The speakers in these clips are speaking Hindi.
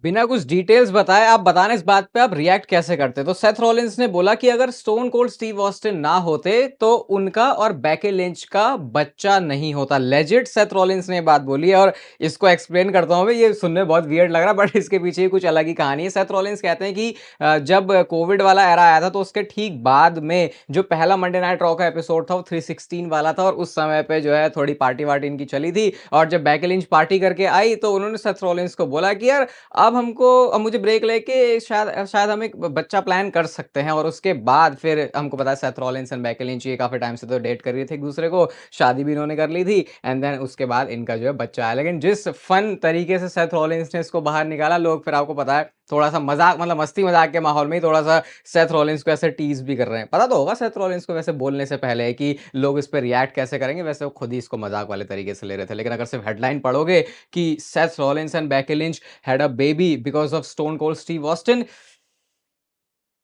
बिना कुछ डिटेल्स बताए आप बताना इस बात पे आप रिएक्ट कैसे करते? तो सेथ रॉलिंस ने बोला कि अगर स्टोन कोल्ड स्टीव ऑस्टिन ना होते तो उनका और बेकी लिंच का बच्चा नहीं होता। लेजिट सेथ रॉलिंस ने ये बात बोली है और इसको एक्सप्लेन करता हूं मैं। ये सुनने में बहुत वियर्ड लग रहा है बट इसके पीछे कुछ अलग ही कहानी है। सेथ रॉलिंस कहते हैं कि जब कोविड वाला एरा आया था तो उसके ठीक बाद में जो पहला मंडे नाइट रॉ का एपिसोड था वो 316 वाला था और उस समय पे जो है थोड़ी पार्टी वार्टी इनकी चली थी और जब बेकी लिंच पार्टी करके आई तो उन्होंने सेथ रॉलिंस को बोला कि यार अब मुझे ब्रेक लेके शायद शायद हम एक बच्चा प्लान कर सकते हैं और उसके बाद फिर हमको पता है Seth Rollins and Becky Lynch ये काफ़ी टाइम से तो डेट कर रहे थे एक-दूसरे को, शादी भी इन्होंने कर ली थी एंड देन उसके बाद इनका जो है बच्चा आया। लेकिन जिस फन तरीके से सेथ रॉलिंस ने इसको बाहर निकाला, लोग फिर आपको पता है थोड़ा-सा मज़ाक मतलब मस्ती-मज़ाक के माहौल में ही थोड़ा-सा सेथ रॉलिंस को ऐसे टीज़ भी कर रहे हैं। पता तो होगा सेथ रॉलिंस को वैसे बोलने से पहले कि लोग इस पे रिएक्ट कैसे करेंगे, वैसे वो खुद ही इसको मज़ाक वाले तरीके से ले रहे थे। लेकिन अगर सिर्फ हेडलाइन पढ़ोगे कि Seth Rollins and Becky Lynch had a baby because of Stone Cold Steve Austin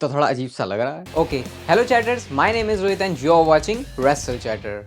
तो थोड़ा अजीब सा लग रहा है। Okay, hello chatters, my name is Rohit and you are watching wrestle chatter.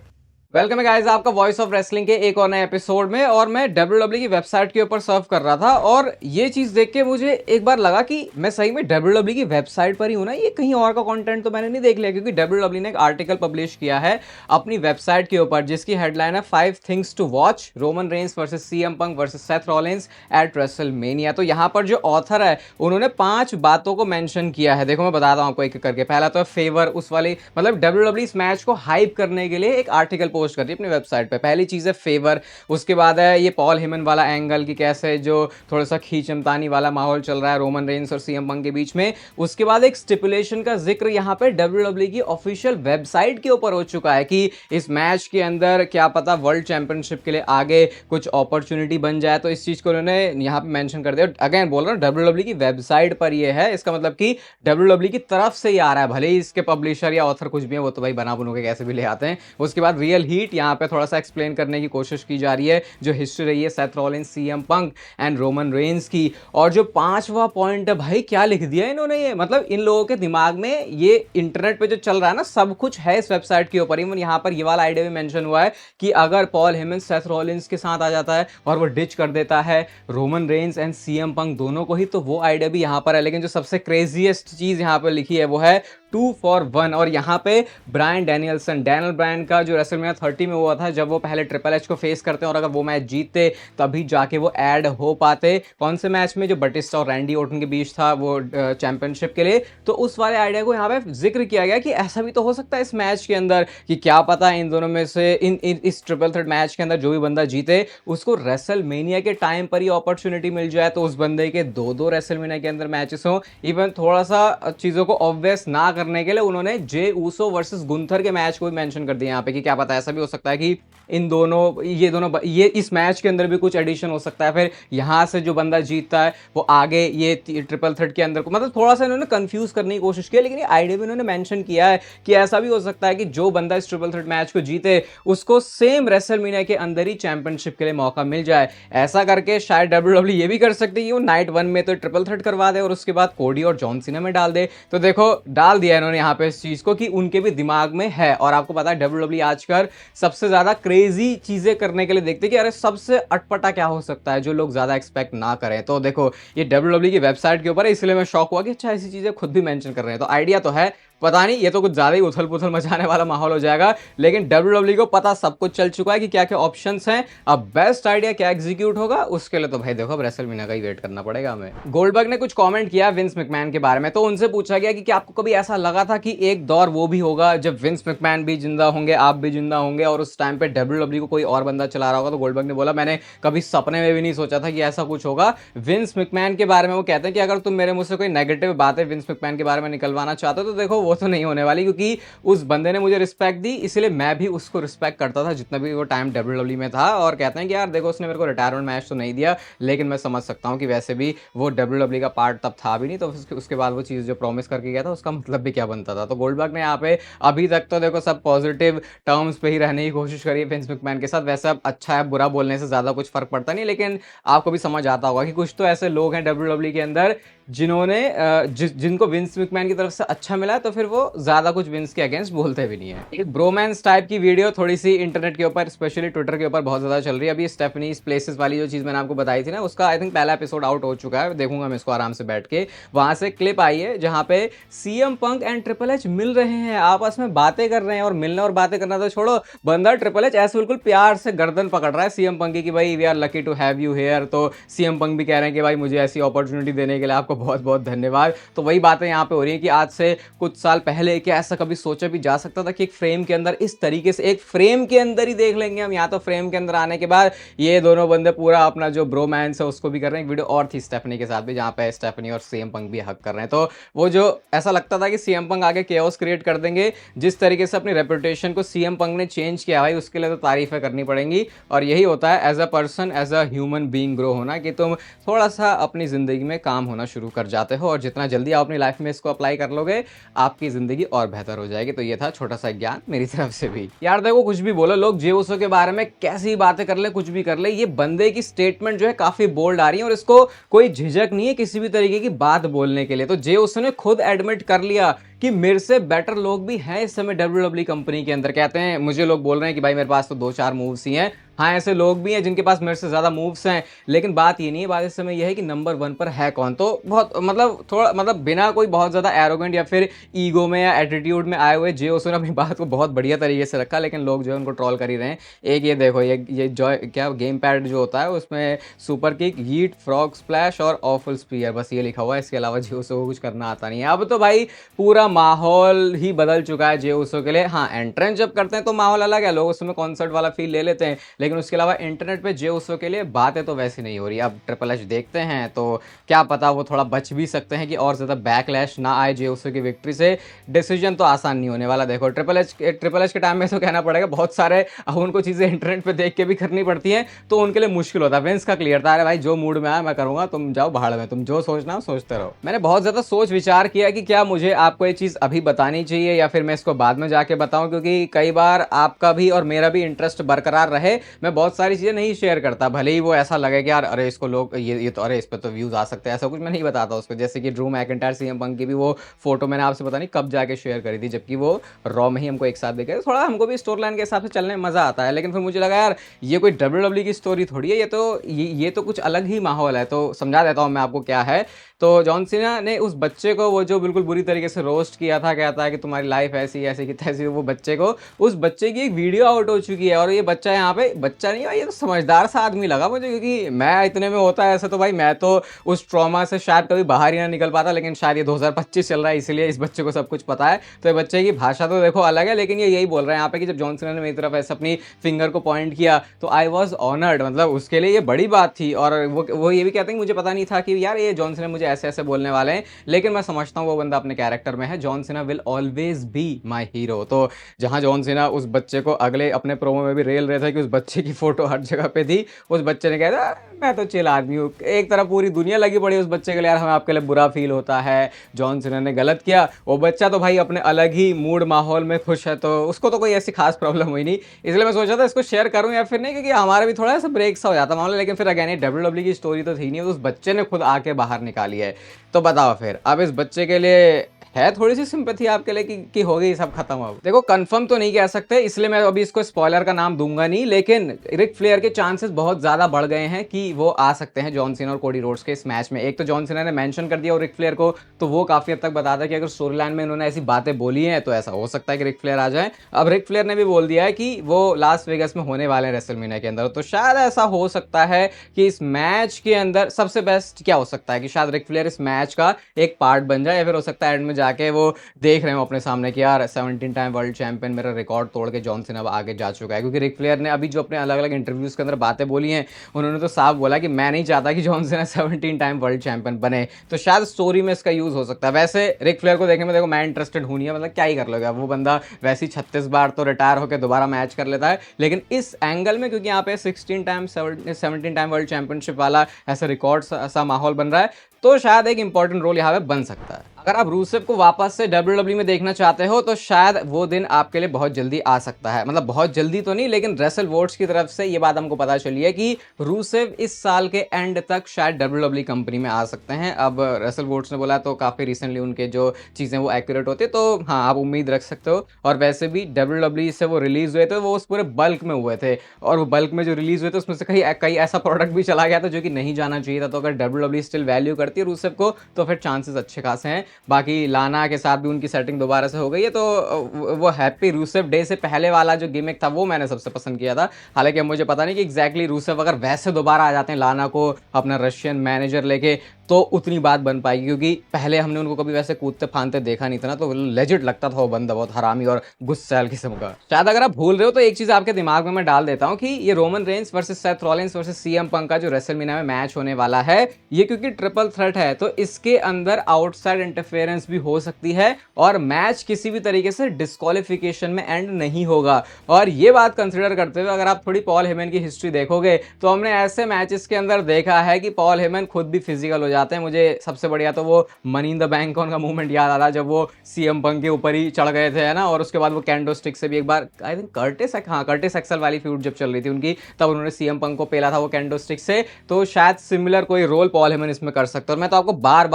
Welcome है गाइस आपका वॉइस ऑफ रेसलिंग के एक और नए एपिसोड में। और मैं डब्ल्यूडब्ल्यू की वेबसाइट के ऊपर सर्फ कर रहा था और ये चीज़ देख के मुझे एक बार लगा कि मैं सही में डब्ल्यूडब्ल्यू की वेबसाइट पर ही हूँ ना, ये कहीं और का कंटेंट तो मैंने नहीं देख लिया। क्योंकि डब्ल्यूडब्ल्यू ने एक आर्टिकल पब्लिश किया है अपनी वेबसाइट के ऊपर जिसकी हेडलाइन है 5 things to watch, Roman Reigns versus CM Punk versus Seth Rollins at WrestleMania. तो यहाँ पर जो ऑथर है उन्होंने 5 बातों को मेंशन किया है। देखो मैं बताता हूँ आपको एक एक करके। पहला तो फेवर, उस वाली मतलब डब्ल्यूडब्ल्यू इस मैच को हाइप करने के लिए एक आर्टिकल पोस्ट कर रही है अपनी वेबसाइट पे। पहली चीज है फेवर। उसके बाद है ये पॉल हेमन वाला एंगल की कैसे जो थोड़ा सा खींचमतानी वाला माहौल चल रहा है रोमन रेंस और सीएम पंक के बीच में। उसके बाद एक स्टिपुलेशन का जिक्र यहाँ पे डब्ल्यूडब्ल्यू की ऑफिशियल वेबसाइट के ऊपर हो चुका है कि इस मैच के अंदर क्या पता वर्ल्ड चैंपियनशिप के लिए आगे कुछ अपॉर्चुनिटी बन जाए। तो इस चीज को उन्होंने यहाँ पे मेंशन कर दिया। अगेन बोल रहा हूँ डब्ल्यूडब्ल्यू की वेबसाइट पर ये है, इसका मतलब कि डब्ल्यूडब्ल्यू की तरफ से ही आ रहा है। भले ही इसके पब्लिशर या ऑथर कुछ भी है वो तो भाई बना बुनू के कैसे भी ले आते हैं। उसके बाद रियल हीट यहाँ पे थोड़ा सा एक्सप्लेन करने की कोशिश की जा रही है जो हिस्ट्री रही है Seth Rollins, CM Punk and Roman Reigns की। और जो 5वां पॉइंट है भाई क्या लिख दिया इन्होंने, ये मतलब इन लोगों के दिमाग में ये इंटरनेट पे जो चल रहा है ना सब कुछ है इस वेबसाइट के ऊपर। इवन यहाँ पर ये वाला आइडिया भी मेंशन हुआ है कि अगर पॉल हेमन सेथ रॉलिंस के साथ आ जाता है और वो डिच कर देता है Roman Reigns and CM Punk दोनों को ही, तो वो आइडिया भी यहाँ पर है। लेकिन जो सबसे क्रेजीएस्ट चीज यहाँ पर लिखी है वो है 2 for 1। और यहाँ पे ब्रायन डैनियल्सन, डैनियल ब्रायन का जो रेसलमेनिया 30 में हुआ था जब वो पहले ट्रिपल एच को फेस करते हैं और अगर वो मैच जीतते तभी जाके वो ऐड हो पाते। कौन से मैच में? जो बटिस्टा और रैंडी ऑर्टन के बीच था वो चैंपियनशिप के लिए। तो उस वाले आइडिया को यहाँ पे जिक्र किया गया कि ऐसा भी तो हो सकता है इस मैच के अंदर कि क्या पता इन दोनों में से इस ट्रिपल थ्रेट मैच के अंदर जो भी बंदा जीते उसको रेसलमेनिया के टाइम पर ही अपॉर्चुनिटी मिल जाए। तो उस बंदे के 2-2 रेसलमेनिया के अंदर मैचेस हो। इवन थोड़ा सा चीज़ों को ऑब्वियस ना करने के लिए उन्होंने जे ऊसो वर्सेस गुंथर के मैच को भी मेंशन कर दिया यहाँ पे कि क्या पता ऐसा भी हो सकता है कि इन दोनों ये इस मैच के अंदर भी कुछ एडिशन हो सकता है। फिर यहाँ से जो बंदा जीतता है वो आगे ये ट्रिपल थ्रेट के अंदर को मतलब थोड़ा सा इन्होंने कंफ्यूज करने की कोशिश की। लेकिन ये आइडिया भी इन्होंने मेंशन किया है कि ऐसा भी हो सकता है कि जो बंदा इस ट्रिपल थ्रेट मैच को जीते उसको सेम रेसलमेनिया के अंदर ही चैंपियनशिप के लिए मौका मिल जाए। ऐसा करके शायद डब्ल्यूडब्ल्यू ये भी कर सकती है कि वो नाइट 1 में तो ट्रिपल थ्रेट करवा दे और उसके बाद कोडी और जॉन सीना में डाल दे। तो देखो डाल दिया इन्होंने यहाँ पे इस चीज को कि उनके भी दिमाग में है। और आपको पता है डब्ल्यूडब्ल्यू आजकल सबसे ज्यादा क्रेजी चीजें करने के लिए देखते हैं कि अरे सबसे अटपटा क्या हो सकता है जो लोग ज्यादा एक्सपेक्ट ना करें। तो देखो ये डब्ल्यूडब्ल्यू की वेबसाइट के ऊपर है इसलिए मैं शॉक हुआ कि अच्छा ऐसी चीजें खुद भी मेंशन कर रहे हैं। तो आइडिया तो है, पता नहीं ये तो कुछ ज्यादा ही उथल पुथल मचाने वाला माहौल हो जाएगा। लेकिन डब्ल्यूडब्ल्यू को पता सब कुछ चल चुका है कि क्या क्या ऑप्शंस हैं। अब बेस्ट आइडिया क्या एग्जीक्यूट होगा उसके लिए तो भाई देखो अब रेसलमेनिया का ही वेट करना पड़ेगा हमें। गोल्डबर्ग ने कुछ कमेंट किया विंस मैकमैन के बारे में। तो उनसे पूछा गया कि क्या आपको कभी ऐसा लगा था कि एक दौर वो भी होगा जब विंस मैकमैन भी जिंदा होंगे, आप भी जिंदा होंगे और उस टाइम पे डब्ल्यूडब्ल्यू को कोई और बंदा चला रहा होगा? तो गोल्डबर्ग ने बोला मैंने कभी सपने में भी नहीं सोचा था कि ऐसा कुछ होगा। विंस मैकमैन के बारे में वो कहते हैं कि अगर तुम मेरे मुंह से कोई नेगेटिव बातें विंस मैकमैन के बारे में निकलवाना चाहते हो तो देखो वो तो नहीं होने वाली, क्योंकि उस बंदे ने मुझे रिस्पेक्ट दी इसलिए मैं भी उसको रिस्पेक्ट करता था जितना भी वो टाइम डब्ल्यूडब्ल्यू में था। और कहते हैं कि यार देखो उसने मेरे को रिटायरमेंट मैच तो नहीं दिया लेकिन मैं समझ सकता हूँ कि वैसे भी वो डब्ल्यूडब्ल्यू का पार्ट तब था भी नहीं, तो उसके बाद वो चीज़ जो प्रॉमिस करके गया था उसका मतलब भी क्या बनता था। तो गोल्डबर्ग ने यहाँ पे अभी तक तो देखो सब पॉजिटिव टर्म्स पे ही रहने की कोशिश करी है विंस मैकमैन के साथ। वैसे अब अच्छा है बुरा बोलने से ज़्यादा कुछ फर्क पड़ता नहीं, लेकिन आपको भी समझ आता होगा कि कुछ तो ऐसे लोग हैं डब्ल्यूडब्ल्यू के अंदर जिन्होंने जिनको विंस मैकमैन की तरफ से अच्छा मिला है तो फिर फिर वो ज्यादा कुछ विंस के अगेंस्ट बोलते भी नहीं है। एक ब्रोमांस टाइप की वीडियो थोड़ी सी इंटरनेट के ऊपर स्पेशली ट्विटर के ऊपर बहुत ज्यादा चल रही है। अभी स्टेफनीज प्लेसेस वाली जो चीज मैंने आपको बताई थी ना, उसका आई थिंक पहला एपिसोड आउट हो चुका है, देखूंगा मैं इसको आराम से बैठ के। वहां से क्लिप आई है जहां पे CM Punk and triple H मिल रहे हैं, आपस में बातें कर रहे हैं। और मिलना और बातें करना तो छोड़ो, बंदा ट्रिपल एच ऐसे बिल्कुल प्यार से गर्दन पकड़ रहा है सीएम पंक की कि भाई we are lucky to have you here. तो सीएम पंक भी कह रहे हैं कि भाई मुझे ऐसी अपॉर्चुनिटी देने के लिए आपको बहुत बहुत धन्यवाद। तो वही बातें यहाँ पे हो रही है कि आज से कुछ साल पहले क्या ऐसा कभी सोचा भी जा सकता था कि एक फ्रेम के अंदर इस तरीके से, एक फ्रेम के अंदर ही देख लेंगे हम। यहाँ तो फ्रेम के अंदर आने के बाद ये दोनों बंदे पूरा अपना जो ब्रोमांस है उसको भी कर रहे हैं। एक वीडियो और थी स्टेफनी के साथ भी जहाँ पे स्टेफनी और सीएम पंक भी हक कर रहे हैं। तो वो जो ऐसा लगता था कि सीएम पंक आगे केओस क्रिएट कर देंगे, जिस तरीके से अपनी रेपुटेशन को सीएम पंक ने चेंज किया भाई, उसके लिए तो तारीफें करनी पड़ेंगी। और यही होता है as a person, as a human being grow होना, कि तुम थोड़ा सा अपनी जिंदगी में काम होना शुरू कर जाते हो, और जितना जल्दी आप अपनी लाइफ में इसको अप्लाई कर लोगे आपकी जिंदगी और बेहतर हो जाएगी। तो ये था छोटा सा ज्ञान मेरी तरफ से भी। यार देखो, कुछ भी बोलो लोग, जे उसो के बारे में कैसी बातें कर ले, कुछ भी कर ले, ये बंदे की स्टेटमेंट जो है काफी बोल्ड आ रही है और इसको कोई झिझक नहीं है किसी भी तरीके की बात बोलने के लिए। तो जे उसो ने खुद एडमिट कर लिया कि मेरे से बेटर लोग भी हैं इस समय WWE कंपनी के अंदर। कहते हैं, मुझे लोग बोल रहे हैं कि भाई मेरे पास तो 2-4 मूव्स ही हैं। हाँ, ऐसे लोग भी हैं जिनके पास मेरे से ज्यादा मूव्स हैं, लेकिन बात ये नहीं है। बात इस समय यह है कि नंबर 1 पर है कौन। तो बहुत मतलब थोड़ा मतलब बिना कोई बहुत ज्यादा एरोगेंट या फिर ईगो में या एटीट्यूड में आए हुए जे उसो ने अपनी बात को बहुत बढ़िया तरीके से रखा, लेकिन लोग जो है उनको ट्रोल कर ही रहे हैं। एक ये देखो, ये जॉय क्या गेम पैड जो होता है उसमें super kick, heat, frog splash और ऑफल स्पीयर, बस ये लिखा हुआ है। इसके अलावा जे उसो को कुछ करना आता नहीं है। अब तो भाई पूरा माहौल ही बदल चुका है जे उसो के लिए। हाँ, एंट्रेंस जब करते हैं तो माहौल अलग है, लोग उसमें कॉन्सर्ट वाला फील ले लेते हैं, लेकिन उसके अलावा इंटरनेट पे जे उसो के लिए बातें तो वैसी नहीं हो रही। अब ट्रिपल एच देखते हैं तो क्या पता वो थोड़ा बच भी सकते हैं कि और ज्यादा बैकलैश ना आए जे उसो की विक्ट्री से। डिसीजन तो आसान नहीं होने वाला। देखो ट्रिपल एच के टाइम में तो कहना पड़ेगा बहुत सारे अब उनको चीजें इंटरनेट पे देख के भी करनी पड़ती हैं, तो उनके लिए मुश्किल होता है। विंस का क्लियर था, अरे भाई जो मूड में आया मैं करूंगा, तुम जाओ भाड़ में, तुम जो सोचना हो सोचते रहो। मैंने बहुत ज्यादा सोच विचार किया कि क्या मुझे आपको ये चीज अभी बतानी चाहिए या फिर मैं इसको बाद में जाके बताऊं, क्योंकि कई बार आपका भी और मेरा भी इंटरेस्ट बरकरार रहे। मैं बहुत सारी चीजें नहीं शेयर करता, भले ही वो ऐसा लगे कि यार अरे इसको लोग ये तो अरे इस पर तो व्यूज आ सकते हैं, ऐसा कुछ मैं नहीं बताता उसको। जैसे कि ड्रू मैकिंटायर सीएम पंक की भी वो फोटो मैंने आपसे पता नहीं कब जाके शेयर करी थी, जबकि वो रॉ में ही हमको एक साथ देखे। थोड़ा हमको भी स्टोरी लाइन के हिसाब से चलने में मजा आता है, लेकिन फिर मुझे लगा यार ये कोई WWE की स्टोरी थोड़ी है, ये तो कुछ अलग ही माहौल है। तो समझा देता हूँ मैं आपको क्या है। तो जॉन सीना ने उस बच्चे को, वो जो बिल्कुल बुरी तरीके से रोस्ट किया था, कहता है कि तुम्हारी लाइफ ऐसी ऐसी की तैसी, वो बच्चे को, उस बच्चे की एक वीडियो आउट हो चुकी है। और ये बच्चा यहाँ पे बच्चा नहीं है, ये तो समझदार सा आदमी लगा मुझे, क्योंकि मैं इतने में होता है ऐसा तो भाई मैं तो उस ट्रॉमा से शायद कभी बाहर ही ना निकल पाता। लेकिन शायद ये 2025 चल रहा है, इसीलिए इस बच्चे को सब कुछ पता है। तो ये बच्चे की भाषा तो देखो अलग है, लेकिन ये यही बोल रहा है यहाँ पे कि जब जॉन सीना ने मेरी तरफ ऐसे अपनी फिंगर को पॉइंट किया तो आई वॉज ऑनर्ड, मतलब उसके लिए ये बड़ी बात थी। और वो ये भी कहते हैं कि मुझे पता नहीं था कि यार ये जॉन सीना मुझे ऐसे ऐसे बोलने वाले हैं, लेकिन मैं समझता हूँ वो बंदा अपने कैरेक्टर में है। John Cena will always be my hero. तो जहां जॉन सीना उस बच्चे को अगले अपने प्रोमो में भी रेल रहे थे कि उस बच्चे की फोटो हर जगह पे थी, उस बच्चे ने कहा था मैं तो चिल आदमी हूँ। एक तरफ पूरी दुनिया लगी पड़ी उस बच्चे के लिए, यार हमें आपके लिए बुरा फील होता है, जॉन सीना ने गलत किया। वो बच्चा तो भाई अपने अलग ही मूड माहौल में खुश है, तो उसको तो कोई ऐसी खास प्रॉब्लम हुई नहीं। इसलिए मैं सोचा था इसको शेयर करूं या फिर नहीं, क्योंकि हमारा भी थोड़ा सा ब्रेक सा हो जाता मामला। लेकिन फिर अगेन ये WWE की स्टोरी तो थी नहीं, उस बच्चे ने खुद आके बाहर निकाली है। तो बताओ फिर अब इस बच्चे के लिए है थोड़ी सी सिंपैथी आपके लिए कि हो गई सब खत्म। अब देखो कंफर्म तो नहीं कह सकते, इसलिए मैं अभी इसको स्पॉइलर का नाम दूंगा नहीं, लेकिन रिक फ्लेयर के चांसेस बहुत ज्यादा बढ़ गए हैं कि वो आ सकते हैं जॉन सीना और कोडी रोड्स के इस मैच में। एक तो जॉन सीना ने मेंशन कर दिया और रिक फ्लेयर को, तो वो काफी हद तक बताता है कि अगर स्टोरी लाइन में इन्होंने ऐसी बातें बोली हैं तो ऐसा हो सकता है कि रिक फ्लेयर आ जाए। अब रिक फ्लेयर ने भी बोल दिया है कि वो लास वेगस में होने वाले हैं रेसलमेनिया के अंदर, तो शायद ऐसा हो सकता है कि इस मैच के अंदर सबसे बेस्ट क्या हो सकता है कि शायद रिक फ्लेयर इस मैच का एक पार्ट बन जाए, या फिर हो सकता है एंड में जाके वो देख रहे हो अपने सामने कि यार 17 टाइम वर्ल्ड चैंपियन मेरा रिकॉर्ड तोड़ के जॉन सीना आगे जा चुका है। क्योंकि रिक फ्लेयर ने अभी जो अपने अलग अलग इंटरव्यूज के अंदर बातें बोली हैं, उन्होंने तो साफ बोला कि मैं नहीं चाहता कि John Cena 17 time world champion बने। तो शायद स्टोरी में इसका यूज हो सकता है। वैसे रिक फ्लेयर को देखने में देखो मैं इंटरेस्टेड हूं नहीं है, मतलब क्या ही कर लोगे, वो बंदा वैसे ही 36 बार तो रिटायर होकर दोबारा मैच कर लेता है। लेकिन इस एंगल में क्योंकि यहाँ पे 16 टाइम 17 टाइम वर्ल्ड चैंपियनशिप वाला ऐसा रिकॉर्ड सा माहौल बन रहा है, तो शायद एक इंपॉर्टेंट रोल यहाँ पे बन सकता है। अगर आप रूसेव को वापस से डब्ल्यूडब्ल्यू में देखना चाहते हो तो शायद वो दिन आपके लिए बहुत जल्दी आ सकता है। मतलब बहुत जल्दी तो नहीं, लेकिन रेसल वोट्स की तरफ से ये बात हमको पता चली है कि रूसेव इस साल के एंड तक शायद डब्ल्यूडब्ल्यू कंपनी में आ सकते हैं। अब रेसल वोट्स ने बोला तो काफ़ी रिसेंटली उनके जो चीज़ें वो एक्यूरेट होती है, तो हाँ आप उम्मीद रख सकते हो। और वैसे भी डब्ल्यूडब्ल्यू से वो रिलीज़ हुए थे, वो उस पूरे बल्क में हुए थे, और वो बल्क में जो रिलीज़ हुए थे उसमें से कहीं कहीं ऐसा प्रोडक्ट भी चला गया था जो कि नहीं जाना चाहिए था। तो अगर डब्ल्यूडब्ल्यू स्टिल वैल्यू करती है रूसेव को तो फिर चांसेस अच्छे खासे हैं। बाकी लाना के साथ भी उनकी सेटिंग दोबारा से हो गई है, तो वो हैप्पी रूसेव डे से पहले वाला जो गिमिक था वो मैंने सबसे पसंद किया था। हालांकि अब मुझे पता नहीं कि एग्जैक्टली रूसेव अगर वैसे दोबारा आ जाते हैं लाना को अपना रशियन मैनेजर लेके तो उतनी बात बन पाएगी, क्योंकि पहले हमने उनको कभी वैसे कूदते फांदते देखा नहीं था ना, तो लेजिट लगता था वो बंदा बहुत हरामी और गुस्सैल किस्म का। शायद अगर आप भूल रहे हो तो एक चीज आपके दिमाग में मैं डाल देता हूं कि ये Roman Reigns versus Seth Rollins versus CM पंक का जो रेसलमेनिया में मैच होने वाला है, ये क्योंकि ट्रिपल थ्रेट है तो इसके अंदर आउटसाइड इंटरफेरेंस भी हो सकती है और मैच किसी भी तरीके से डिस्क्वालिफिकेशन में एंड नहीं होगा। और ये बात कंसिडर करते हुए अगर आप थोड़ी पॉल हेमन की हिस्ट्री देखोगे तो हमने ऐसे मैचेस के अंदर देखा है कि पॉल हेमन खुद भी फिजिकल हो जाते हैं। मुझे सबसे बढ़िया तो वो मनी इन द बैंक का मूवमेंट याद आता जब वो सीएम पंक के ऊपर ही चढ़ गए थे, है ना, और उसके बाद वो कैंडो स्टिक से भी एक बार आई थिंक कर्टिस एक्सल वाली फ्यूड जब चल रही थी उनकी, तब उन्होंने सीएम पंक को पेला था वो कैंडो स्टिक से। तो शायद सिमिलर कोई रोल पॉल हेमन इसमें कर सकता है। और मैं तो आपको बार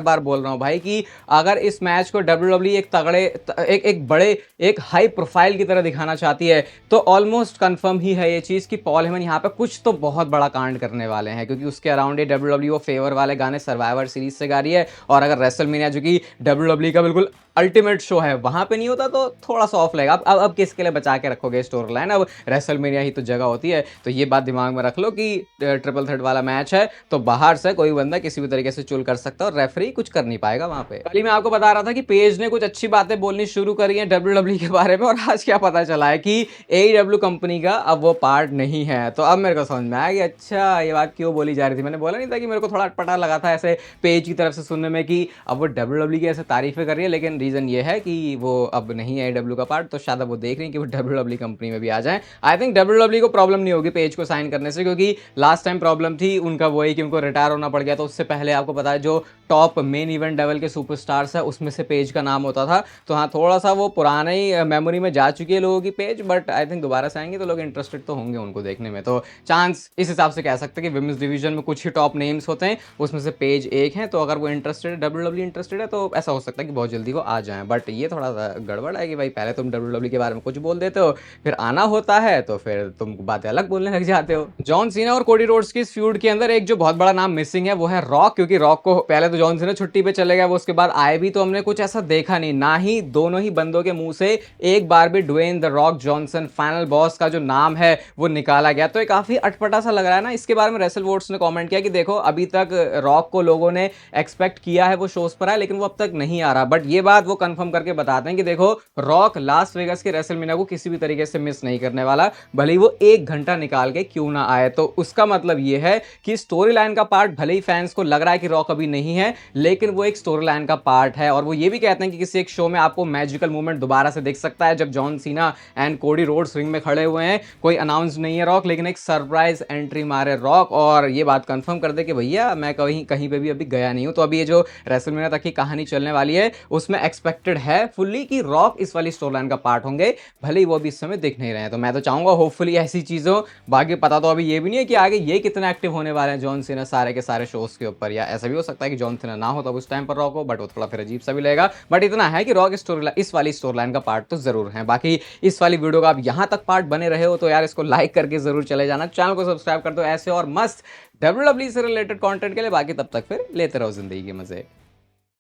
बार बोल रहा हूं भाई कि अगर इस मैच को डब्ल्यूडब्ल्यू एक तगड़े एक बड़े एक हाई प्रोफाइल की तरह दिखाना चाहती है तो ऑलमोस्ट कंफर्म ही है ये चीज कि पॉल हेमन यहाँ पे कुछ तो बहुत बड़ा कांड करने वाले हैं, क्योंकि उसके अराउंड ये डब्ल्यूडब्ल्यू फेवर वाले गाने सर्वाइवर सीरीज से गा रही है। और अगर रेसलमेनिया जो कि डब्ल्यूडब्ल्यू का बिल्कुल अल्टीमेट शो है वहां पे नहीं होता तो थोड़ा सा ऑफ लगेगा। अब किसके लिए बचा के रखोगे स्टोरी लाइन, अब रेसलमेनिया ही तो जगह होती है। तो ये बात दिमाग में रख लो कि ट्रिपल थ्रेट वाला मैच है तो बाहर से कोई बंदा किसी भी तरीके से चुल कर सकता है और रेफरी कुछ कर नहीं पाएगा वहां पे। कल मैं आपको बता रहा था कि पेज ने कुछ अच्छी बातें बोलनी शुरू करी है डब्ल्यूडब्ल्यू के बारे में, और आज क्या पता चला है कि एईडब्ल्यू कंपनी का अब वो पार्ट नहीं है। तो अब मेरे को समझ में आया कि अच्छा ये बात क्यों बोली जा रही थी। मैंने बोला नहीं था कि मेरे को थोड़ा अटपटा लगा था ऐसे पेज की तरफ से सुनने में कि अब वो डब्ल्यूडब्ल्यू की ऐसे तारीफें कर रही है, लेकिन रीजन ये है कि वो अब नहीं है एईडब्ल्यू का पार्ट। तो शायद अब वो देख रही है कि वो डब्ल्यूडब्ल्यू कंपनी में भी आ जाए। आई थिंक डब्ल्यूडब्ल्यू को प्रॉब्लम नहीं होगी पेज को साइन करने से, क्योंकि लास्ट टाइम प्रॉब्लम थी उनका वही कि उनको रिटायर होना पड़ गया। तो उससे पहले आपको पता है जो टॉप मेन इवेंट लेवल के सुपरस्टार्स है उसमें से पेज का नाम होता था। तो हाँ थोड़ा सा वो पुराने ही मेमोरी में जा चुकी है लोगों की पेज, बट आई थिंक दोबारा से आएंगे तो लोग इंटरेस्टेड तो होंगे उनको देखने में। तो चांस इस हिसाब से कह सकते हैं कि विमेंस डिवीजन में कुछ ही टॉप नेम्स होते हैं, उसमें से पेज एक है। तो अगर वो इंटरेस्टेड है, डब्ल्यूडब्ल्यू इंटरेस्टेड है, तो ऐसा हो सकता है कि बहुत जल्दी वो आ जाए। बट ये थोड़ा सा गड़बड़ है कि भाई पहले तुम डब्ल्यूडब्ल्यू के बारे में कुछ बोल देते हो, फिर आना होता है तो फिर तुम बातें अलग बोलने लग जाते हो। जॉन सीना और कोडी रोड्स की इस फ्यूड के अंदर एक जो बहुत बड़ा नाम मिसिंग है वो है रॉक, क्योंकि रॉक को पहले तो जॉन सीना छुट्टी पे चले गया, वो उसके बाद आए भी तो हमने कुछ ऐसा देखा नहीं, ना ही दोनों ही बंदों के मुंह से एक बार भी Dwayne the Rock Johnson final boss का जो नाम है वो निकाला गया। तो ये काफी अटपटा सा लग रहा है ना। इसके बारे में रेसल वोट्स ने कमेंट किया कि देखो अभी तक रॉक को लोगों ने एक्सपेक्ट किया है वो शोज पर आए, लेकिन वो अब तक नहीं आ रहा। बट ये बात वो कंफर्म करके बताते हैं कि देखो रॉक लास वेगास के रेसलमेनिया को किसी भी तरीके से मिस नहीं करने वाला, भले ही वो 1 घंटा निकाल के क्यों ना आए। तो उसका मतलब ये है कि स्टोरी लाइन का पार्ट भले ही फैंस को लग रहा है कि रॉक अभी नहीं है, लेकिन वो एक स्टोरी लाइन का पार्ट है। और वो ये भी कहते हैं कि किसी एक शो में आपको मैजिकल मूवमेंट दोबारा से देख सकता है जब John Cena and Cody Rhodes ring में खड़े हुए हैं, कोई अनाउंस नहीं है रॉक, लेकिन एक सरप्राइज एंट्री मारे रॉक और ये बात कंफर्म कर दे कि भैया मैं कहीं पे भी अभी गया नहीं हूं। तो अभी ये जो रेसलमेनिया तक की कहानी चलने वाली है उसमें एक्सपेक्टेड है फुल्ली कि रॉक इस वाली स्टोरी लाइन का पार्ट होंगे, भले ही वो भी इस समय दिख नहीं रहे हैं। तो मैं तो चाहूंगा होपफुली ऐसी चीजों, बाकी पता तो अभी ये भी नहीं है कि आगे ये कितना एक्टिव होने वाले हैं जॉन सीना सारे के सारे शोज के ऊपर, या ऐसा भी हो सकता है कि जॉन सीना ना हो तब उस टाइम पर रॉक हो, बट वो थोड़ा फिर अजीब सा भी लगेगा। बट इतना है कि रॉक स्टोरी इस वाली स्टोरी लाइन का पार्ट तो जरूर है। बाकी इस वाली वीडियो का आप यहां तक पार्ट बने रहे हो तो यार इसको लाइक करके जरूर चले जाना, चैनल को सब्सक्राइब कर दो ऐसे और मस्त डब्ल्यूडब्ल्यू से रिलेटेड कंटेंट के लिए। बाकी तब तक फिर लेते रहो जिंदगी के मजे।